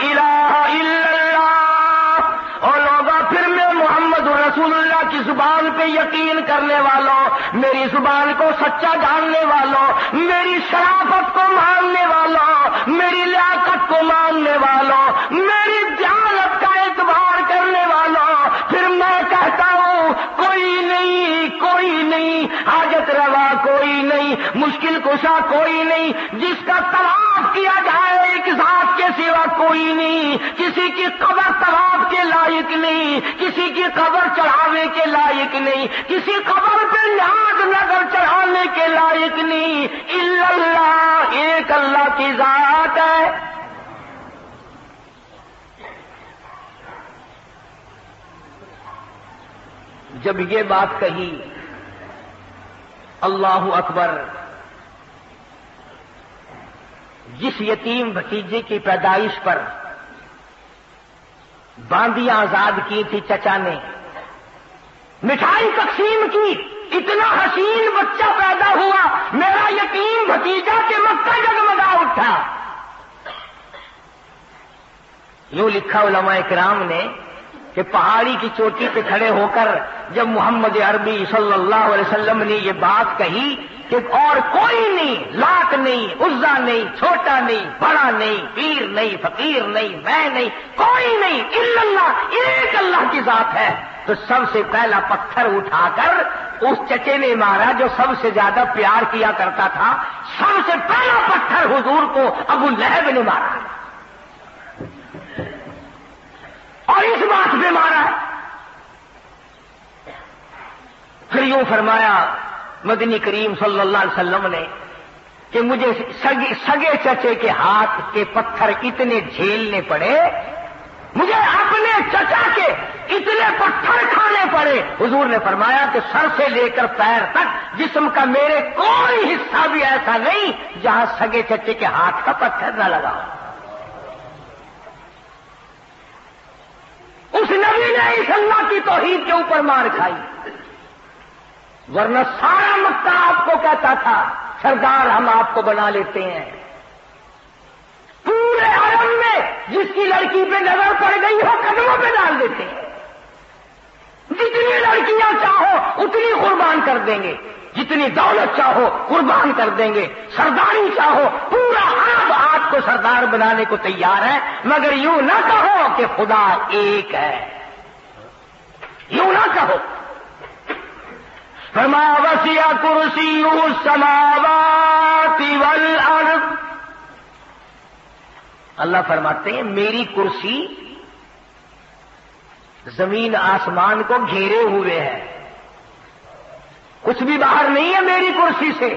الہ الا اللہ، اور لوگا پھر میں محمد رسول اللہ کی زبان پہ یقین کرنے والوں، میری زبان کو سچا جاننے والوں، میری شرافت کو ماننے والوں، میری لیاقت کو ماننے والوں، میری دیانت کا اعتبار کرنے والوں، پھر میں کہتا ہوں کوئی نہیں، کوئی نہیں، حاجت روا کوئی نہیں، مشکل کشا کوئی نہیں، جس کا طواف کیا جائے ایک ذات کے سوا کوئی نہیں، کسی کی قبر طواف کے لائق نہیں، کسی کی قبر چڑھانے کے لائق نہیں، کسی قبر پہ نیاز نظر چڑھانے کے لائق نہیں، الا اللہ، ایک اللہ کی ذات ہے۔ جب یہ بات کہی، اللہ اکبر، جس یتیم بھتیجے کی پیدائش پر باندیاں آزاد کی تھی چچا نے، مٹھائی تقسیم کی، اتنا حسین بچہ پیدا ہوا، میرا یتیم بھتیجا کہ مکہ جگمگا اٹھا۔ یوں لکھا علماء کرام نے کہ پہاڑی کی چوٹی پہ کھڑے ہو کر جب محمد عربی صلی اللہ علیہ وسلم نے یہ بات کہی کہ اور کوئی نہیں، لات نہیں، عزا نہیں، چھوٹا نہیں، بڑا نہیں، پیر نہیں، فقیر نہیں، میں نہیں، کوئی نہیں، الا اللہ، ایک اللہ کی ذات ہے، تو سب سے پہلا پتھر اٹھا کر اس چچے نے مارا جو سب سے زیادہ پیار کیا کرتا تھا۔ سب سے پہلا پتھر حضور کو ابو لہب نے مارا، اور اس بات پہ مارا۔ پھر یوں فرمایا مدنی کریم صلی اللہ علیہ وسلم نے کہ مجھے سگے چچے کے ہاتھ کے پتھر اتنے جھیلنے پڑے، مجھے اپنے چچا کے اتنے پتھر کھانے پڑے۔ حضور نے فرمایا کہ سر سے لے کر پیر تک جسم کا میرے کوئی حصہ بھی ایسا نہیں جہاں سگے چچے کے ہاتھ کا پتھر نہ لگا۔ اس نبی نے اس اللہ کی توحید کے اوپر مار کھائی، ورنہ سارا مکہ آپ کو کہتا تھا سردار ہم آپ کو بنا لیتے ہیں۔ پورے عالم میں جس کی لڑکی پہ نظر پڑ گئی ہو قدموں پہ ڈال دیتے ہیں۔ جتنی لڑکیاں چاہو اتنی قربان کر دیں گے، جتنی دولت چاہو قربان کر دیں گے، سرداری چاہو پورا عرب آپ کو سردار بنانے کو تیار ہے، مگر یوں نہ کہو کہ خدا ایک ہے، یوں نہ کہو۔ فرمایا وسع کرسیہ السماوات والارض، اللہ فرماتے ہیں میری کرسی زمین آسمان کو گھیرے ہوئے ہے، کچھ بھی باہر نہیں ہے میری کرسی سے،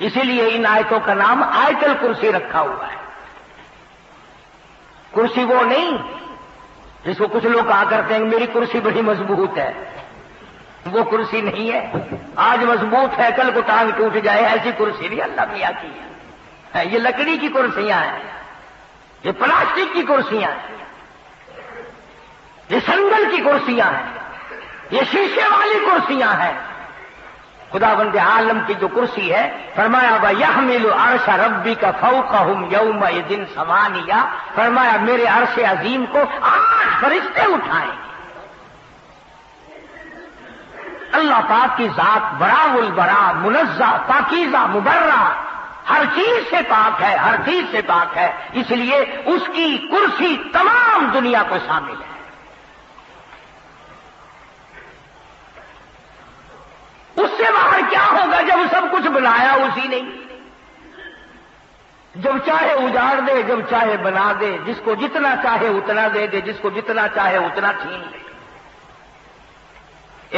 اسی لیے ان آیتوں کا نام آیت الکرسی رکھا ہوا ہے۔ کرسی وہ نہیں جس کو کچھ لوگ کہا کرتے ہیں میری کرسی بڑی مضبوط ہے، وہ کرسی نہیں ہے، آج مضبوط ہے کل کو ٹانگ ٹوٹ جائے ایسی کرسی نہیں اللہ میاں کی ہے۔ یہ لکڑی کی کرسیاں ہیں، یہ پلاسٹک کی کرسیاں ہیں، یہ سنگل کی کرسیاں ہیں، یہ شیشے والی کرسیاں ہیں۔ خداوند عالم کی جو کرسی ہے فرمایا وَيَحْمِلُ عَرْشَ رَبِّكَ فَوْقَهُمْ يَوْمَئِذٍ ثَمَانِيَةٌ، فرمایا میرے عرش عظیم کو 8 فرشتے اٹھائیں گے۔ اللہ پاک کی ذات بڑا البرا، منزہ، پاکیزہ، مبرہ، ہر چیز سے پاک ہے، ہر چیز سے پاک ہے، اس لیے اس کی کرسی تمام دنیا کو شامل ہے۔ اس سے باہر کیا ہوگا جب سب کچھ بنایا اسی نے، جب چاہے اجاڑ دے، جب چاہے بنا دے، جس کو جتنا چاہے اتنا دے دے، جس کو جتنا چاہے اتنا چھین لے۔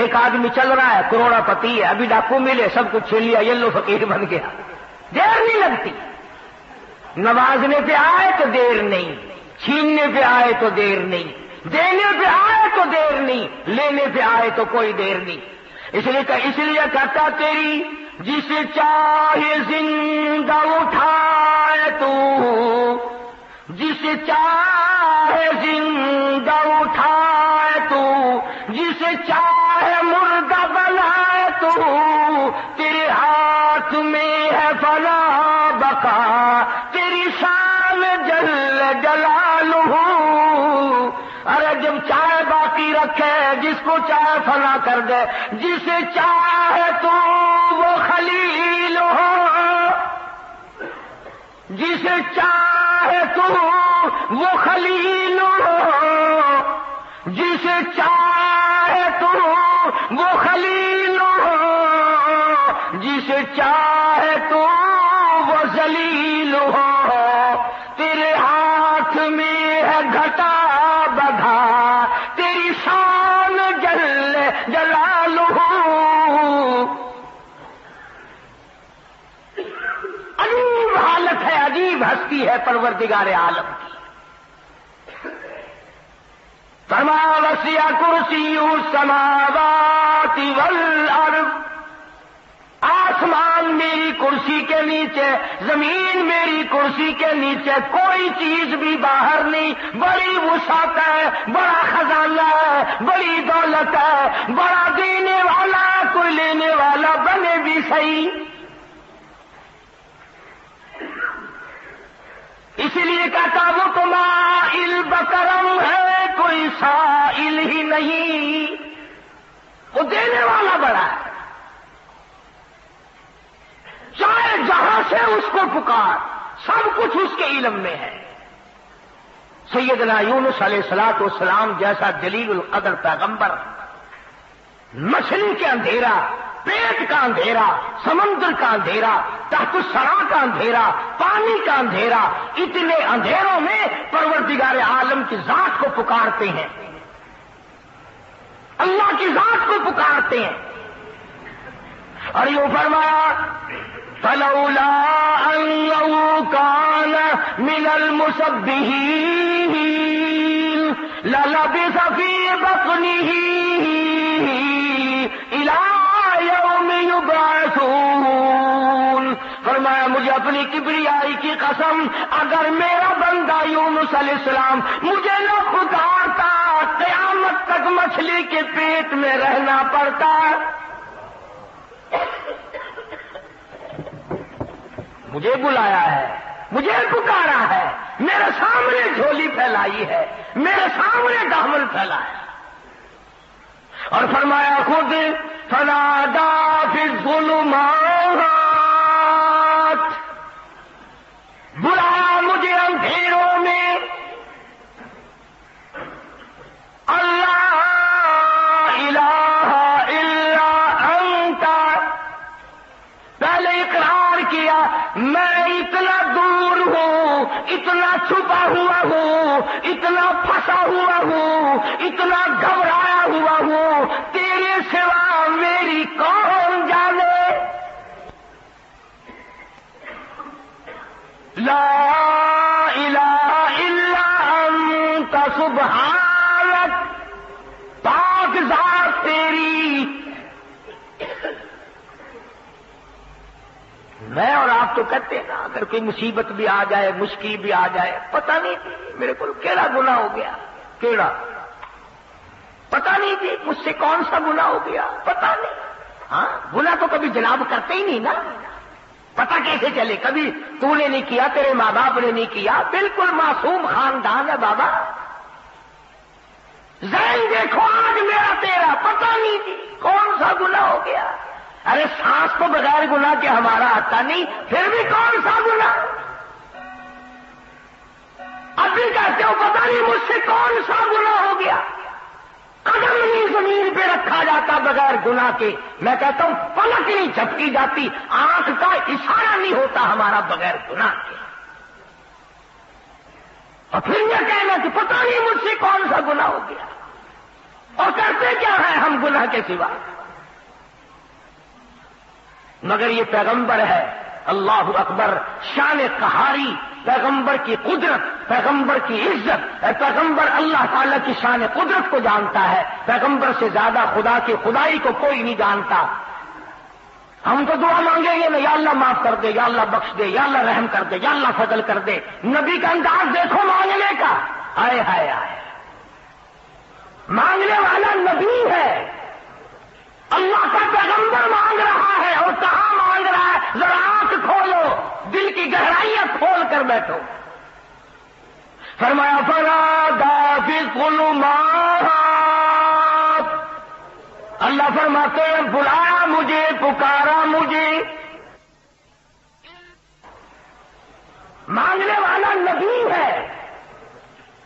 ایک آدمی چل رہا ہے کروڑا پتی ہے، ابھی ڈاکو ملے سب کچھ چھین لیا، یلو فقیر بن گیا، دیر نہیں لگتی، نوازنے پہ آئے تو دیر نہیں، چھیننے پہ آئے تو دیر نہیں، دینے پہ آئے تو دیر نہیں، لینے پہ آئے تو کوئی دیر نہیں۔ اس لیے کہتا تیری جسے چاہے زندہ اٹھائے تو، جسے چاہے زندہ اٹھائے تو، جسے چاہے مردہ بنائے تو، تیرے ہاتھ میں ہے فنا بقا، تیری شان جل جلالہ۔ ارے جب چاہے باقی رکھے، جس کو چاہے فنا کر دے، جسے چاہے تو وہ خلیل ہو، جسے چاہے تو وہ خلیل ہو، جسے چاہے تو وہ خلیل ہو، جسے چاہے تو وہ ذلیل ہو، تیرے ہاتھ میں ہے گھٹا بڑھا، تیری شان جل جلالہ۔ عجیب حالت ہے، عجیب ہستی ہے پروردگار عالم کی۔ فرمایا وسع کرسیہ السماوات والارض، آسمان میری کرسی کے نیچے، زمین میری کرسی کے نیچے، کوئی چیز بھی باہر نہیں، بڑی وسعت ہے، بڑا خزانہ ہے، بڑی دولت ہے، بڑا دینے والا، کوئی لینے والا بنے بھی صحیح۔ اسی لیے کہتا وہ تو مائل بکرم ہے، کوئی سائل ہی نہیں، وہ دینے والا بڑا ہے، چاہے جہاں سے اس کو پکار، سب کچھ اس کے علم میں ہے۔ سیدنا یونس علیہ الصلوۃ والسلام جیسا جلیل القدر پیغمبر، مچھلی کے اندھیرا، پیٹ کا اندھیرا، سمندر کا اندھیرا، تحت الثرى کا اندھیرا، پانی کا اندھیرا، اتنے اندھیروں میں پروردگار عالم کی ذات کو پکارتے ہیں، اللہ کی ذات کو پکارتے ہیں۔ اور یوں فرمایا فلولا انه كان من المسبحين للبث في بطنه الى يوم يبعثون۔ فرمایا مجھے اپنی کبریائی کی قسم، اگر میرا بندہ یونس علیہ السلام مجھے نہ پکارتا، قیامت تک مچھلی کے پیٹ میں رہنا پڑتا۔ مجھے بلایا ہے، مجھے پکارا ہے، میرے سامنے جھولی پھیلائی ہے، میرے سامنے دامن پھیلایا اور فرمایا خود فنادا فی الظلمات، بلایا مجھے اندھیروں میں، اللہ الہ الا انت، پہلے اقرار کیا میں اتنا دور ہوں، اتنا چھپا ہوا ہوں، اتنا پھنسا ہوا ہوں، اتنا گھبرایا ہوا ہوں، تیرے سوا میری کون جانے، لا الہ الا انت سبحانک، پاک ذات تیری۔ میں اور آپ تو کہتے ہیں نا اگر کوئی مصیبت بھی آ جائے، مشکل بھی آ جائے، پتہ نہیں تھی میرے کو کیڑا گناہ ہو گیا، کیڑا پتہ نہیں تھی مجھ سے کون سا گناہ ہو گیا، پتہ نہیں۔ ہاں گناہ تو کبھی جناب کرتے ہی نہیں نا، پتہ کیسے چلے؟ کبھی تو نے نہیں کیا، تیرے ماں باپ نے نہیں کیا، بالکل معصوم خاندان ہے بابا، ذہن دیکھو آج میرا تیرا، پتہ نہیں تھی کون سا گناہ ہو گیا۔ ارے سانس تو بغیر گناہ کے ہمارا آتا نہیں، پھر بھی کون سا گناہ؟ ابھی کہتے ہو پتہ نہیں مجھ سے کون سا گناہ ہو گیا، قدم نہیں زمین پہ رکھا جاتا بغیر گناہ کے، میں کہتا ہوں پلک نہیں جھپکی جاتی، آنکھ کا اشارہ نہیں ہوتا ہمارا بغیر گناہ کے، اور پھر یہ کہنا کہ پتہ نہیں مجھ سے کون سا گناہ ہو گیا، اور کرتے کیا ہے ہم گناہ کے سوا؟ مگر یہ پیغمبر ہے، اللہ اکبر، شان قہاری، پیغمبر کی قدرت، پیغمبر کی عزت، پیغمبر اللہ تعالیٰ کی شان قدرت کو جانتا ہے، پیغمبر سے زیادہ خدا کی خدائی کو کوئی نہیں جانتا۔ ہم تو دعا مانگیں گے نا، یا اللہ معاف کر دے، یا اللہ بخش دے، یا اللہ رحم کر دے، یا اللہ فضل کر دے، نبی کا انداز دیکھو مانگنے کا، آئے ہائے آئے، مانگنے والا نبی ہے، اللہ کا پیغمبر مانگ رہا ہے، اور کہاں مانگ رہا ہے؟ ذرا آنکھ کھولو، دل کی گہرائیاں کھول کر بیٹھو۔ فرمایا فنادا فی الظلمات، اللہ فرماتے ہیں بلایا مجھے، پکارا مجھے، مانگنے والا نبی ہے،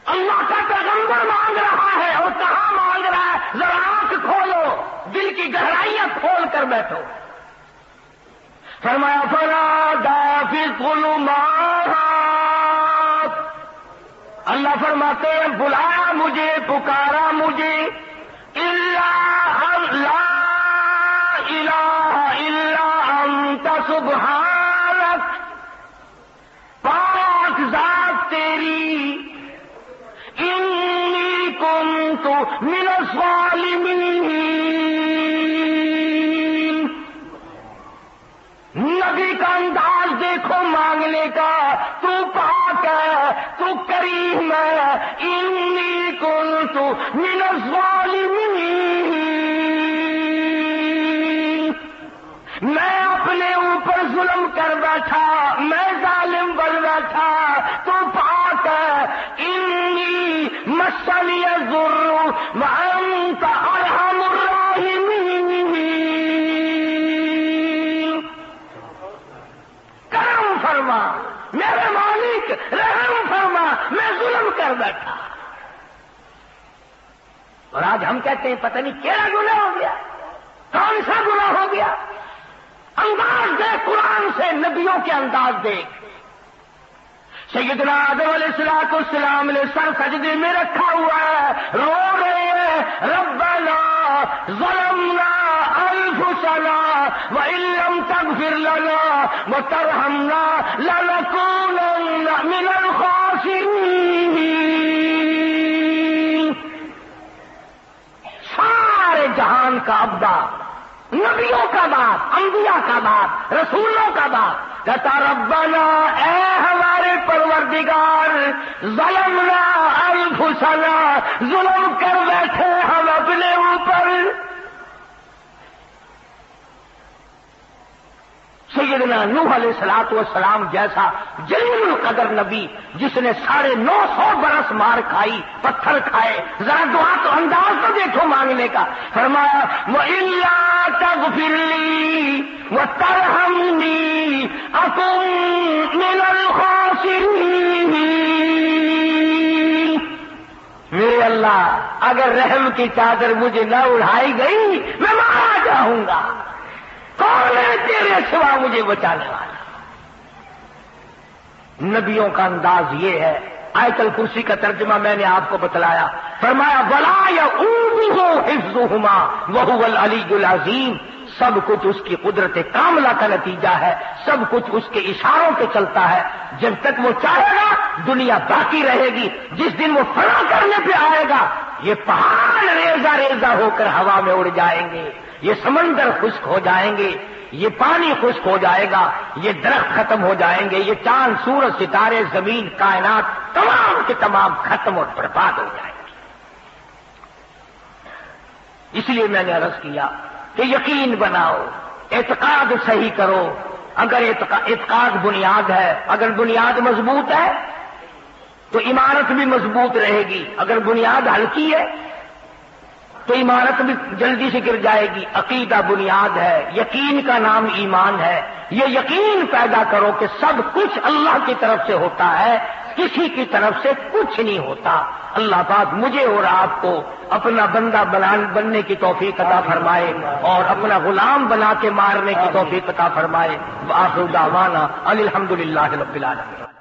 اللہ کا پیغمبر مانگ رہا ہے، اور کہاں مانگ رہا ہے؟ ذرا آنکھ کھولو، دل کی گہرائیاں کھول کر بیٹھو۔ فرمایا فنادا فی الظلمات، اللہ فرماتے ہیں بلایا مجھے، پکارا مجھے، لا الہ الا انت سبحانک، پاک ذات تیری، انی کنت من الظالمین۔ نبی کا انداز دیکھو مانگنے کا، تو پاک ہے، تو کریم ہے، انی کنت من الظالمین، میں اپنے اوپر ظلم کر بیٹھا، میں ظالم بن بیٹھا، تو پاک ہے، انی مسنی الضر وانت ارحم الراحمین، کرم فرما میرے مالک، رحم فرما، میں ظلم کر بیٹھا۔ اور آج ہم کہتے ہیں پتہ نہیں کیا گناہ ہو گیا، کون سا گناہ ہو گیا؟ انداز دیکھ قرآن سے، نبیوں کے انداز دیکھ۔ سیدنا آدم علیہ السلام نے سر سجدے میں رکھا ہوا ہے، رو رہے ہیں ربنا ظلمنا انفسنا وان لم تغفر لنا وترحمنا لنكونن من الخاسرین۔ سارے جہان کا ابا، نبیوں کا باپ، انبیاء کا باپ، رسولوں کا باپ کہتا ربنا، اے ہمارے پروردگار، ظلمنا انفسنا، ظلم کر بیٹھے ہم اپنے اوپر، سیدنا نوح علیہ الصلوۃ والسلام جیسا جلیل القدر نبی جس نے 950 برس مار کھائی، پتھر کھائے، ذرا دعا تو انداز تو دیکھو مانگنے کا، فرمایا وَإِلَّا تَغْفِرْ لِي وَتَرْحَمْنِي أَكُن مِّنَ الْخَاسِرِينَ۔ میرے اللہ اگر رحم کی چادر مجھے نہ اڑائی گئی میں مارا جاؤں گا، کون ہے تیرے سوا مجھے بچانے والا؟ نبیوں کا انداز یہ ہے۔ آیت الکرسی کا ترجمہ میں نے آپ کو بتلایا، فرمایا وَلَا يَئُودُهُ حِفْظُهُمَا وَهُوَ الْعَلِيُّ الْعَظِيمُ۔ سب کچھ اس کی قدرت کاملہ کا نتیجہ ہے، سب کچھ اس کے اشاروں پہ چلتا ہے۔ جب تک وہ چاہے گا دنیا باقی رہے گی، جس دن وہ فنا کرنے پہ آئے گا یہ پہاڑ ریزہ ریزہ ہو کر ہوا میں اڑ جائیں گے، یہ سمندر خشک ہو جائیں گے، یہ پانی خشک ہو جائے گا، یہ درخت ختم ہو جائیں گے، یہ چاند سورج ستارے زمین کائنات تمام کے تمام ختم اور برباد ہو جائیں گے۔ اس لیے میں نے عرض کیا کہ یقین بناؤ، اعتقاد صحیح کرو۔ اگر اعتقاد بنیاد ہے، اگر بنیاد مضبوط ہے تو عمارت بھی مضبوط رہے گی، اگر بنیاد ہلکی ہے تو عمارت بھی جلدی سے گر جائے گی۔ عقیدہ بنیاد ہے، یقین کا نام ایمان ہے۔ یہ یقین پیدا کرو کہ سب کچھ اللہ کی طرف سے ہوتا ہے، کسی کی طرف سے کچھ نہیں ہوتا۔ اللہ پاک مجھے اور آپ کو اپنا بندہ بننے کی توفیق عطا فرمائے اور اپنا غلام بنا کے مارنے کی توفیق عطا فرمائے۔ وآخر دعوانا الحمدللہ رب العالمین۔